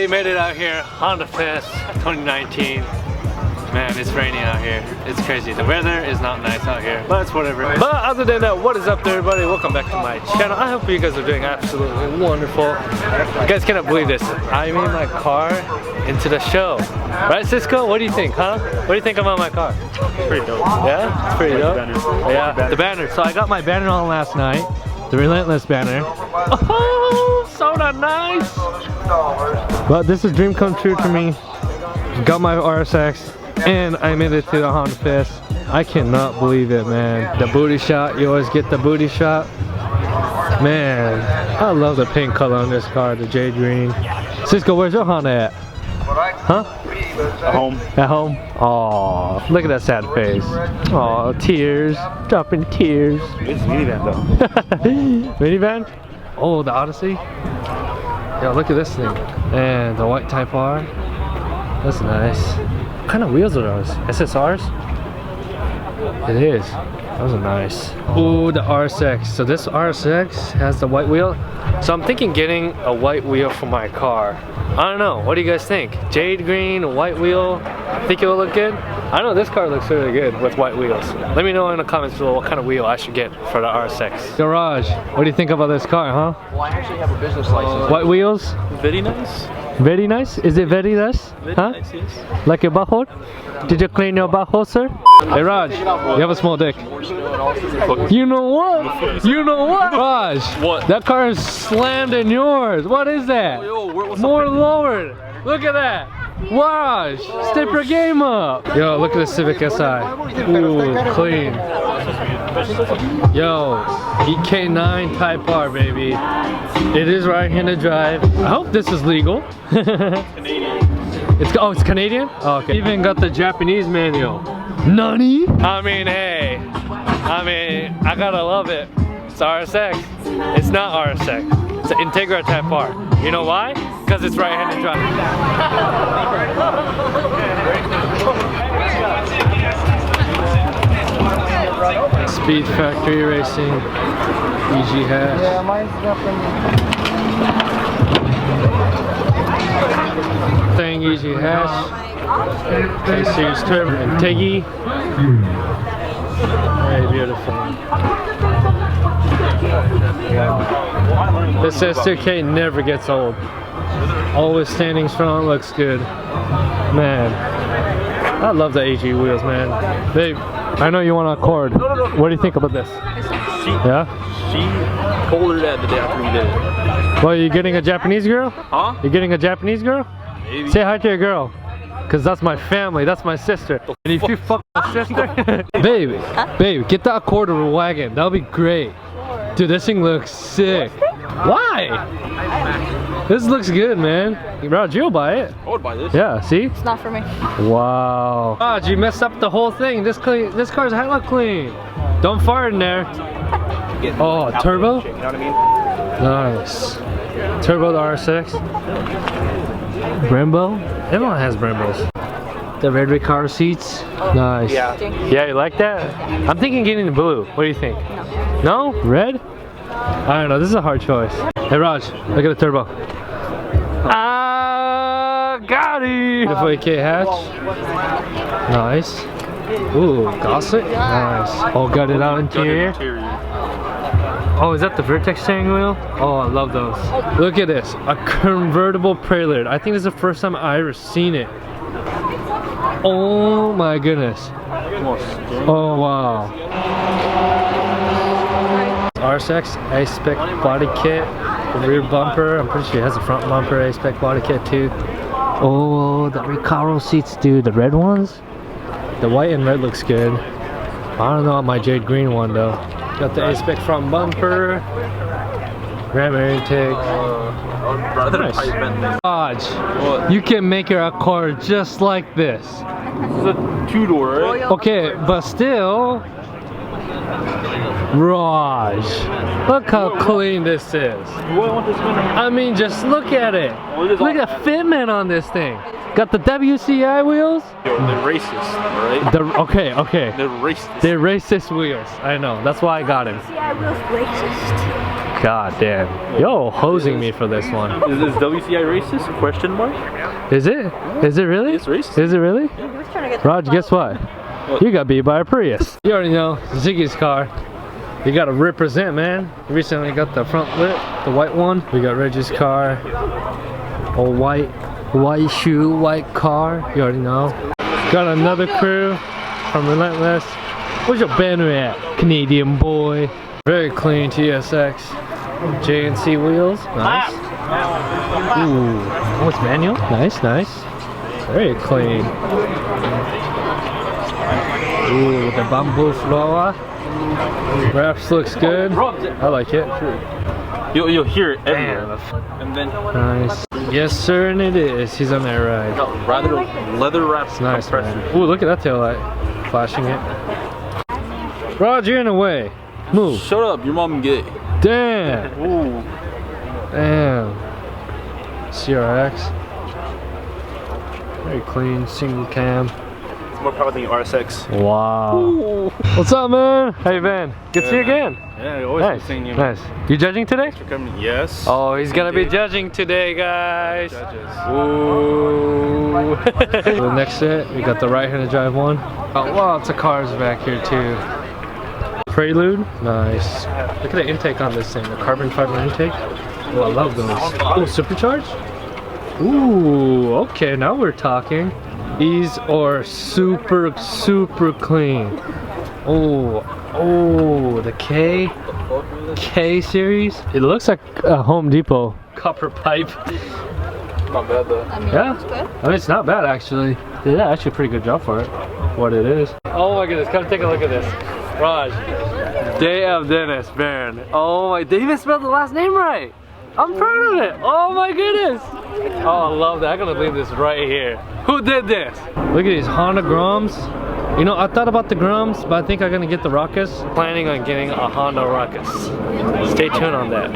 everybody, made it out here. Honda Fest 2019. Man, it's raining out here. It's crazy. The weather is not nice out here, but it's whatever. But other than that, what is up there, everybody? Welcome back to my channel. I hope you guys are doing absolutely wonderful. You guys cannot believe this. I'm in my car into the show. Right, Cisco? What do you think, huh? What do you think about my car? Pretty dope. Yeah? It's pretty dope. Yeah, the banner. So I got my banner on last night. The Relentless banner. Oh, so nice. But this is a dream come true to me. Got my RSX and I made it to the Honda Fest. I cannot believe it, man. The booty shot, you always get the booty shot. Man, I love the pink color on this car, the jade green. Cisco, where's your Honda at? Huh? At home. At home? Aw, look at that sad face. Aw, tears, dropping tears. It's minivan though. Minivan? Oh, the Odyssey? Yeah, look at this thing. And the white Type R. That's nice. What kind of wheels are those? SSRs? It is. Those are nice. Oh, the RSX. So this RSX has the white wheel. So I'm thinking getting a white wheel for my car. I don't know. What do you guys think? Jade green, white wheel. Think it will look good? I know this car looks really good with white wheels. Let me know in the comments below what kind of wheel I should get for the RSX. Garage, what do you think about this car, huh? Well, I actually have a business license. White wheels? Very nice. Very nice? Is it very nice? Very huh? nice, yes. Like your butthole? Did you clean your butthole, sir? Hey Raj, you have a small dick. You know what? You know what? Raj, what? That car is slammed in yours. What is that? More lowered. Look at that. Raj, step your game up. Yo, look at the Civic Si. Ooh, clean. Yo, EK9 Type R, baby. It is right-handed drive. I hope this is legal. Canadian. It's Canadian? Oh, okay. Even got the Japanese manual. Nani? I mean, hey. I gotta love it. It's RSX. It's not RSX. It's an Integra Type R. You know why? Because it's right-handed drive. Speed Factory Racing. EG hatch. Yeah, mine's nothing. Thing EG hatch. K-Series turbo and Tiggy. Very beautiful. This S2K never gets old. Always standing strong, looks good. Man, I love the AG wheels, man. Babe, I know you want a Accord. What do you think about this? Yeah? She told her that the day after we did it. Well, you getting a Japanese girl? Huh? You getting a Japanese girl? Maybe. Say hi to your girl. Cause that's my family, that's my sister. And if you fuck my sister, babe, get the Accord or wagon. That'll be great. Dude, this thing looks sick. Why? This looks good, man. Raj, you'll buy it. I would buy this. Yeah, see? It's not for me. Wow. Raj, you messed up the whole thing. This car's hella clean. Don't fart in there. Oh, turbo? You know what I mean? Nice. Turbo the RSX. Brembo? Everyone has Brembos. The red Recaro seats. Nice. Yeah. Yeah, you like that? I'm thinking getting the blue. What do you think? No? Red? I don't know. This is a hard choice. Hey Raj, look at the turbo. Ah, got it! Beautiful AK hatch. Nice. Ooh, Gossett. Nice. All gutted out interior. Oh, is that the V-tec steering wheel? Oh, I love those. Look at this. A convertible Prelude. I think this is the first time I ever seen it. Oh my goodness. Oh wow. RSX A-Spec body kit, the rear bumper. I'm pretty sure it has a front bumper A-Spec body kit too. Oh, the Recaro seats, dude. The red ones? The white and red looks good. I don't know about my jade green one though. Got the A-Spec front bumper. Ram air intake. Nice. Raj, you can make your Accord just like this. This is a two-door, right? Okay, but still, Raj, look how clean this is. Do I want this one? I mean, just look at it. Look at the fitment on this thing. Got the WCI wheels. They're racist, right? Okay. They're racist. They're racist wheels. I know. That's why I got him. WCI wheels racist. God damn. Yo, hosing me for this one. Is this WCI racist? Question mark? Is it? Is it really? It's racist. Is it really? Raj, guess what? You got beat by a Prius. You already know, Ziggy's car. You gotta represent, man. Recently got the front lit, the white one. We got Reggie's car. All white shoe, white car. You already know. Got another crew from Relentless. Where's your banner at, Canadian boy? Very clean TSX. JNC wheels. Nice. Ooh. Oh, it's manual. Nice, nice. Very clean. Ooh, the bamboo flower. Wraps looks good. I like it. You'll hear it everywhere. And then Nice. Yes, sir, and it is. He's on that ride. rather leather wrapped It's nice, compressor. man. Ooh, look at that tail light. Flashing it. Raj, you're in the way. Move. Shut up, your mom gay. Damn. Ooh. Damn. CRX. Very clean, single cam. It's more power than your RSX. Wow. Ooh. What's up, man? How you been? Good to see you again. Yeah, I always Nice. seeing you. Nice. You judging today? For coming. Yes. Oh, he's gonna be Indeed. judging today, guys. Judges. Ooh. The next set, we got the right-handed drive one. Lots of cars back here too. Prelude, nice. Look at the intake on this thing, the carbon fiber intake. Oh, I love those. Oh, supercharged? Ooh, okay, now we're talking. These are super clean. Oh, the K series. It looks like a Home Depot copper pipe. Not bad though. Yeah, I mean it's not bad actually. Yeah, actually a pretty good job for it. What it is. Oh my goodness, come take a look at this. Raj, Day of Dennis Barron. Oh my, they even spelled the last name right. I'm proud of it. Oh my goodness. Oh, I love that. I'm gonna leave this right here. Who did this? Look at these Honda Grums. You know, I thought about the Grums, but I think I'm gonna get the Ruckus. Planning on getting a Honda Ruckus. Stay tuned on that.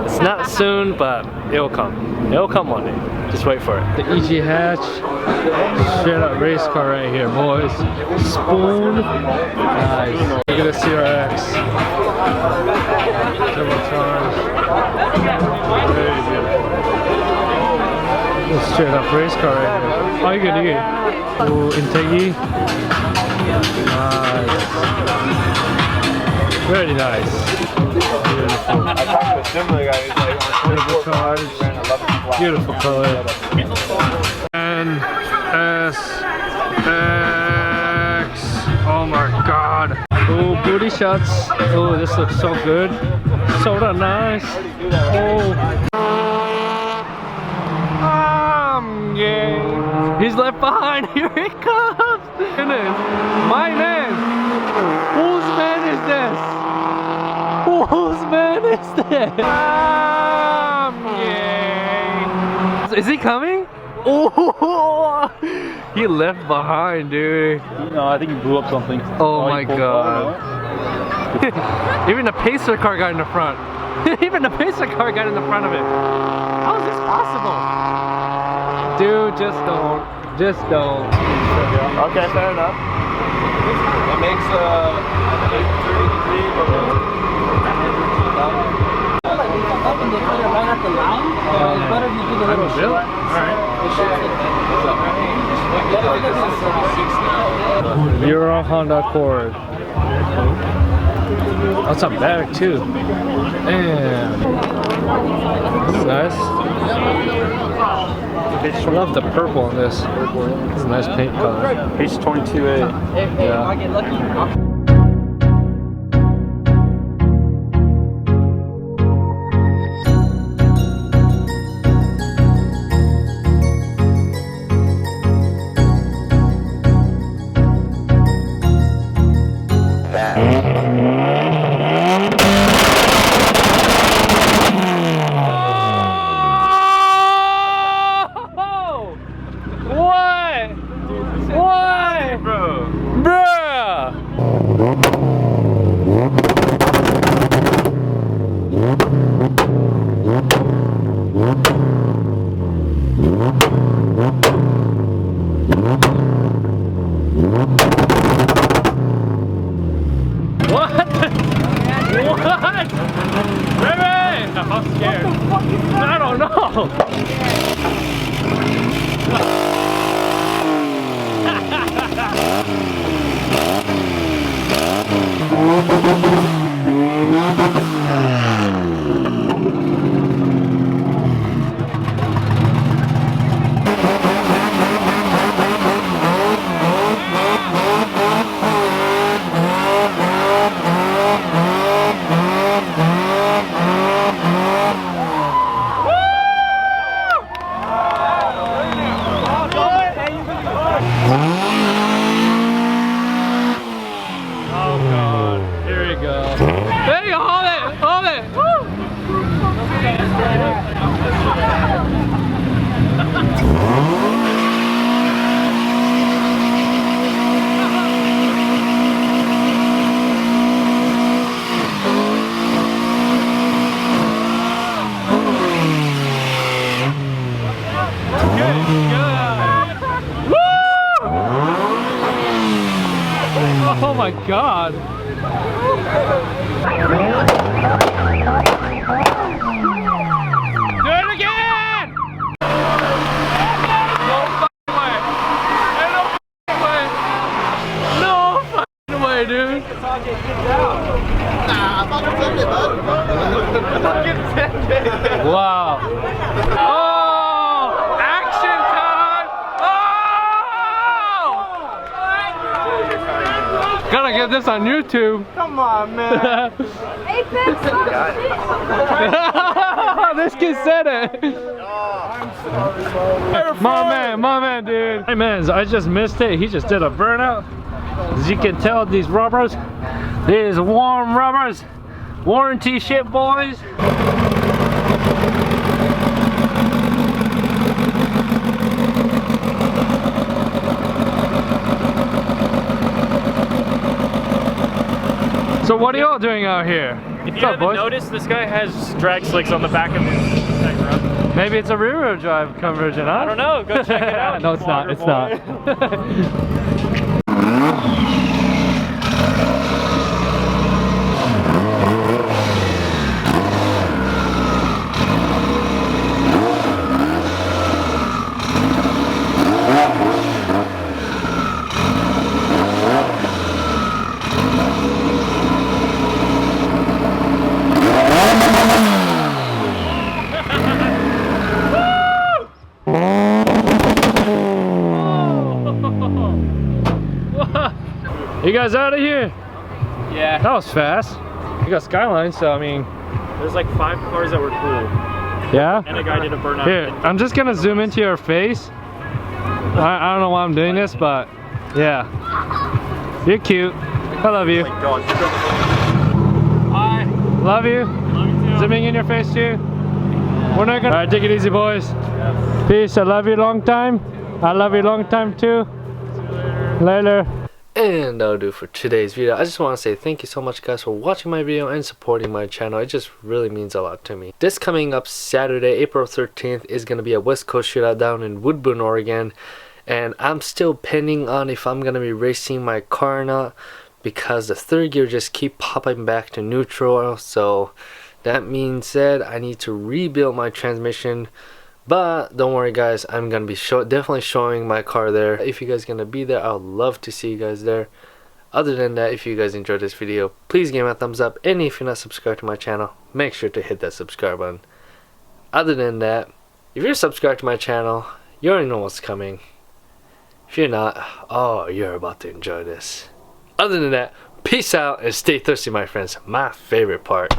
It's not soon, but it'll come. It'll come one day. Just wait for it. The EG hatch. Straight up race car right here, boys. Spoon. Nice. Look at the CRX. Turbocharged. Very beautiful. Straight up race car right here. Oh, you good, you good. Ooh, Integi. Nice. Very nice. Beautiful. I talked to a similar guy who's like on 24 cars, ran 11 flat. Beautiful color. NSX. Oh my god. Oh, booty shots. Oh, this looks so good. So nice. Oh. Yeah. He's left behind. Here he comes. Goodness. My man. Whose man is this? Whose man is this? Yeah. Is he coming? Oh, he left behind, dude. No, I think you blew up something. Oh my god. Even the Pacer car got in the front. Even the Pacer car got in the front of it. How is this possible? Dude, just don't. Just don't. Okay, fair enough. It makes 33, but Euro Honda Accord. That's a bag too. Damn. That's nice. I love the purple on this. It's a nice paint color. H22A. Yeah. What? What? my god. Do it again! No fucking way. Ain't no fucking way. No fucking way, dude. Wow. Oh! Action time! Oh! Gotta get this on YouTube. Come on, man. This kid said it. My man, dude. Hey man, I just missed it. He just did a burnout. As you can tell, these rubbers, these warm rubbers, warranty shit, boys. So what are y'all doing out here? If you haven't noticed, this guy has drag slicks on the back of his V-tec rub. Maybe it's a rear-wheel drive conversion, huh? I don't know. Go check it out. No, it's not. It's not. You guys out of here? Yeah. That was fast. You got Skyline, so I mean. There's like 5 cars that were cool. Yeah? And a guy did a burnout. Here, I'm just gonna zoom into your face. I don't know why I'm doing this, but yeah. You're cute. I love you. Hi. Love you. Love you too. Zooming in your face too. We're not gonna. Alright, take it easy, boys. Yes. Peace. I love you long time. I love you long time too. See you later. Later. And that'll do for today's video. I just want to say thank you so much, guys, for watching my video and supporting my channel. It just really means a lot to me. This coming up Saturday, April 13th, is going to be a West Coast shootout down in Woodburn, Oregon. And I'm still pending on if I'm going to be racing my car or not, because the third gear just keep popping back to neutral. So that means said, I need to rebuild my transmission. But don't worry, guys, I'm gonna be definitely showing my car there. If you guys gonna be there, I would love to see you guys there. Other than that, if you guys enjoyed this video, please give me a thumbs up, and if you're not subscribed to my channel, make sure to hit that subscribe button. Other than that, if you're subscribed to my channel, you already know what's coming. If you're not, oh, you're about to enjoy this. Other than that, peace out and stay thirsty, my friends. My favorite part.